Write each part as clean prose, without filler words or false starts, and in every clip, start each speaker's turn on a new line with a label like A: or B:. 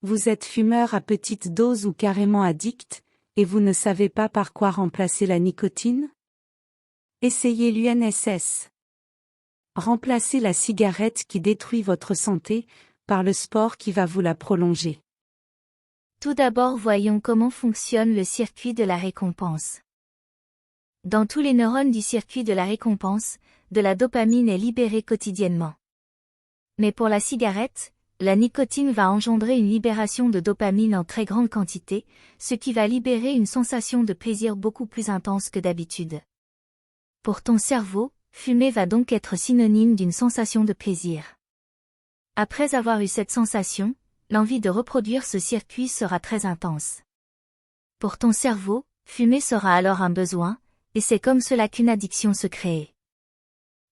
A: Vous êtes fumeur à petite dose ou carrément addict, et vous ne savez pas par quoi remplacer la nicotine? Essayez l'UNSS. Remplacez la cigarette qui détruit votre santé, par le sport qui va vous la prolonger.
B: Tout d'abord voyons comment fonctionne le circuit de la récompense. Dans tous les neurones du circuit de la récompense, de la dopamine est libérée quotidiennement. Mais pour la cigarette, la nicotine va engendrer une libération de dopamine en très grande quantité, ce qui va libérer une sensation de plaisir beaucoup plus intense que d'habitude. Pour ton cerveau, fumer va donc être synonyme d'une sensation de plaisir. Après avoir eu cette sensation, l'envie de reproduire ce circuit sera très intense. Pour ton cerveau, fumer sera alors un besoin, et c'est comme cela qu'une addiction se crée.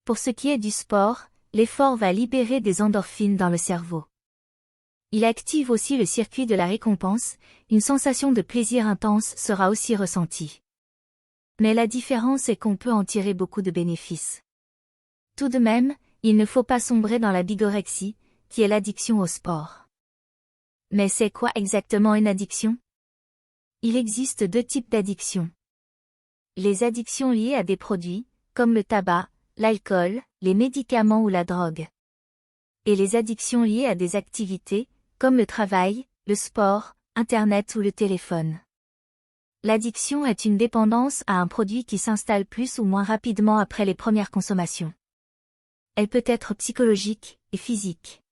B: Pour ce qui est du sport, l'effort va libérer des endorphines dans le cerveau. Il active aussi le circuit de la récompense, une sensation de plaisir intense sera aussi ressentie. Mais la différence est qu'on peut en tirer beaucoup de bénéfices. Tout de même, il ne faut pas sombrer dans la bigorexie, qui est l'addiction au sport. Mais c'est quoi exactement une addiction? Il existe deux types d'addictions. Les addictions liées à des produits, comme le tabac, l'alcool, les médicaments ou la drogue. Et les addictions liées à des activités, comme le travail, le sport, Internet ou le téléphone. L'addiction est une dépendance à un produit qui s'installe plus ou moins rapidement après les premières consommations. Elle peut être psychologique et physique.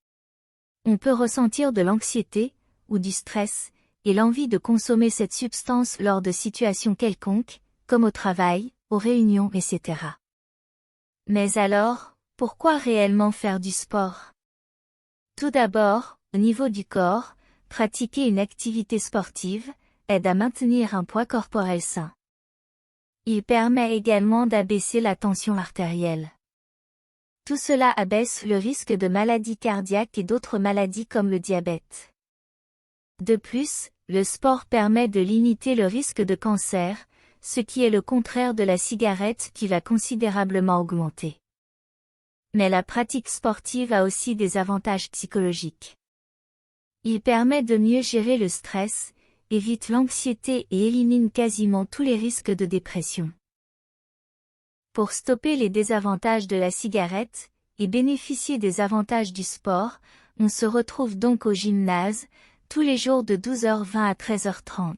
B: On peut ressentir de l'anxiété, ou du stress, et l'envie de consommer cette substance lors de situations quelconques, comme au travail, aux réunions, etc. Mais alors, pourquoi réellement faire du sport? Tout d'abord, au niveau du corps, pratiquer une activité sportive aide à maintenir un poids corporel sain. Il permet également d'abaisser la tension artérielle. Tout cela abaisse le risque de maladies cardiaques et d'autres maladies comme le diabète. De plus, le sport permet de limiter le risque de cancer, ce qui est le contraire de la cigarette qui va considérablement augmenter. Mais la pratique sportive a aussi des avantages psychologiques. Il permet de mieux gérer le stress, évite l'anxiété et élimine quasiment tous les risques de dépression. Pour stopper les désavantages de la cigarette, et bénéficier des avantages du sport, on se retrouve donc au gymnase, tous les jours de 12h20 à 13h30.